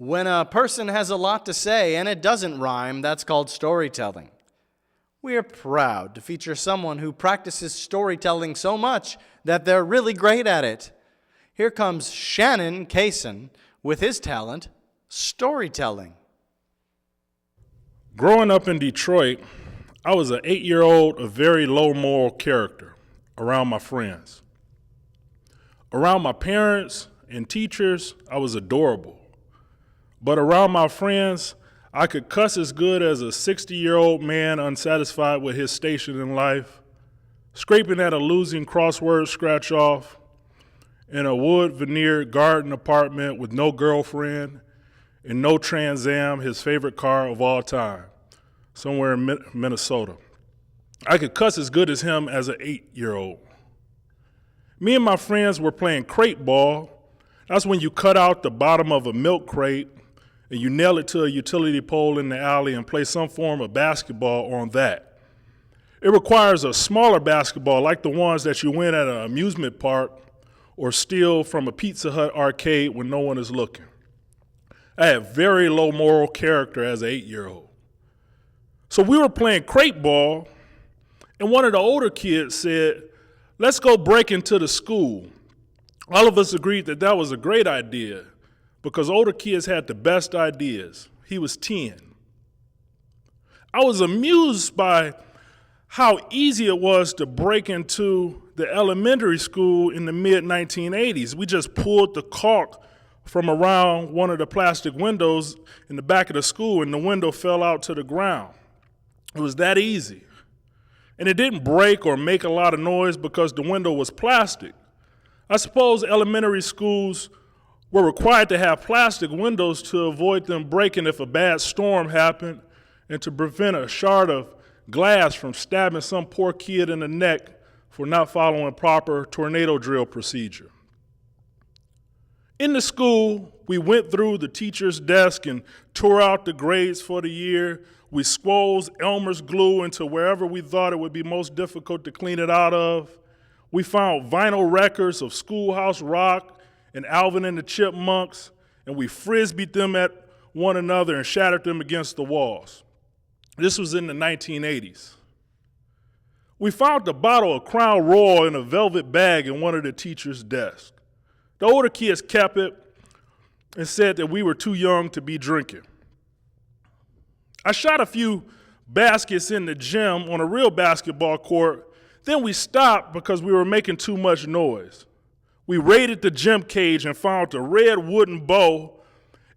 When a person has a lot to say and it doesn't rhyme, that's called storytelling. We are proud to feature someone who practices storytelling so much that they're really great at it. Here comes Shannon Cason with his talent, storytelling. Growing up in Detroit, I was an 8-year-old of very low moral character around my friends. Around my parents and teachers, I was adorable. But around my friends, I could cuss as good as a 60-year-old man unsatisfied with his station in life, scraping at a losing crossword scratch-off in a wood veneered garden apartment with no girlfriend and no Trans Am, his favorite car of all time, somewhere in Minnesota. I could cuss as good as him as an 8-year-old. Me and my friends were playing crate ball. That's when you cut out the bottom of a milk crate and you nail it to a utility pole in the alley and play some form of basketball on that. It requires a smaller basketball like the ones that you win at an amusement park or steal from a Pizza Hut arcade when no one is looking. I had very low moral character as an 8-year-old. So we were playing crate ball, and one of the older kids said, "Let's go break into the school." All of us agreed that that was a great idea because older kids had the best ideas. He was 10. I was amused by how easy it was to break into the elementary school in the mid-1980s. We just pulled the caulk from around one of the plastic windows in the back of the school, and the window fell out to the ground. It was that easy. And it didn't break or make a lot of noise because the window was plastic. I suppose elementary schools were required to have plastic windows to avoid them breaking if a bad storm happened and to prevent a shard of glass from stabbing some poor kid in the neck for not following proper tornado drill procedure. In the school, we went through the teacher's desk and tore out the grades for the year. We squoze Elmer's glue into wherever we thought it would be most difficult to clean it out of. We found vinyl records of Schoolhouse Rock and Alvin and the Chipmunks, and we frisbeed them at one another and shattered them against the walls. This was in the 1980s. We found a bottle of Crown Royal in a velvet bag in one of the teacher's desks. The older kids kept it and said that we were too young to be drinking. I shot a few baskets in the gym on a real basketball court. Then we stopped because we were making too much noise. We raided the gym cage and found a red wooden bow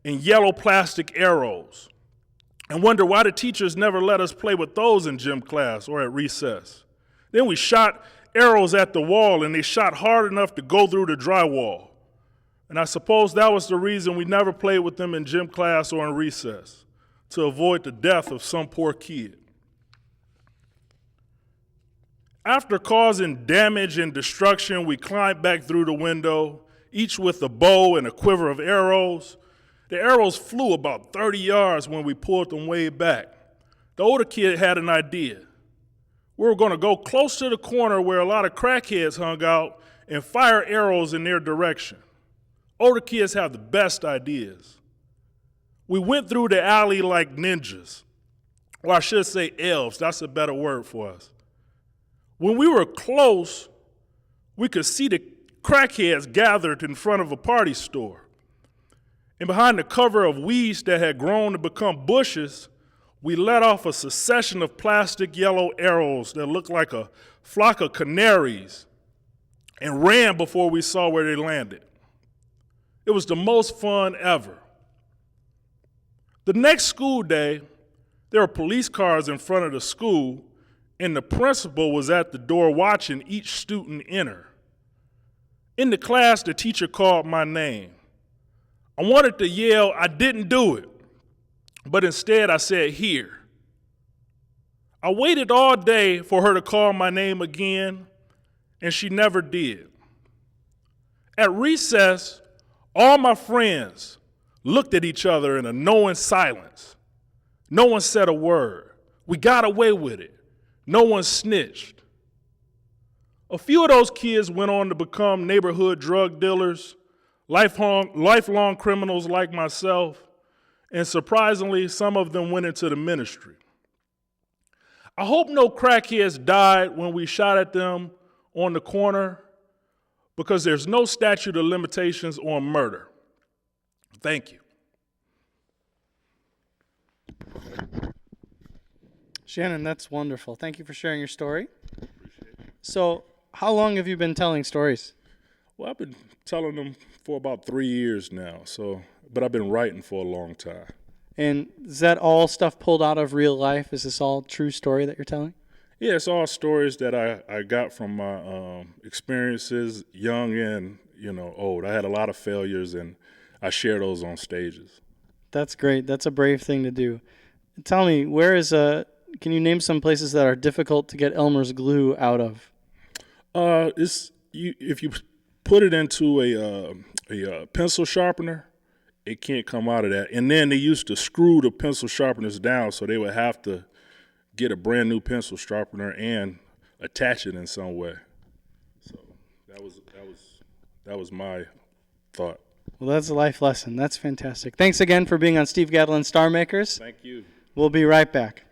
and yellow plastic arrows, and wondered why the teachers never let us play with those in gym class or at recess. Then we shot arrows at the wall, and they shot hard enough to go through the drywall. And I suppose that was the reason we never played with them in gym class or in recess, to avoid the death of some poor kid. After causing damage and destruction, we climbed back through the window, each with a bow and a quiver of arrows. The arrows flew about 30 yards when we pulled them way back. The older kid had an idea. We were going to go close to the corner where a lot of crackheads hung out and fire arrows in their direction. Older kids have the best ideas. We went through the alley like ninjas, or I should say elves. That's a better word for us. When we were close, we could see the crackheads gathered in front of a party store. And behind the cover of weeds that had grown to become bushes, we let off a succession of plastic yellow arrows that looked like a flock of canaries and ran before we saw where they landed. It was the most fun ever. The next school day, there were police cars in front of the school, and the principal was at the door watching each student enter. In the class, the teacher called my name. I wanted to yell, "I didn't do it," but instead I said, "Here." I waited all day for her to call my name again, and she never did. At recess, all my friends looked at each other in a knowing silence. No one said a word. We got away with it. No one snitched. A few of those kids went on to become neighborhood drug dealers, lifelong criminals like myself. and surprisingly, some of them went into the ministry. I hope no crackheads died when we shot at them on the corner, because there's no statute of limitations on murder. Thank you. Shannon, that's wonderful. Thank you for sharing your story. So, how long have you been telling stories? Well, I've been telling them for about 3 years now, but I've been writing for a long time. And is that all stuff pulled out of real life? Is this all true story that you're telling? Yeah, it's all stories that I got from my experiences, young and old. I had a lot of failures, and I share those on stages. That's great. That's a brave thing to do. Tell me, can you name some places that are difficult to get Elmer's glue out of? If you put it into a pencil sharpener, it can't come out of that. And then they used to screw the pencil sharpeners down, so they would have to get a brand new pencil sharpener and attach it in some way. So that was my thought. Well, that's a life lesson. That's fantastic. Thanks again for being on Steve Gadlin Star Makers. Thank you. We'll be right back.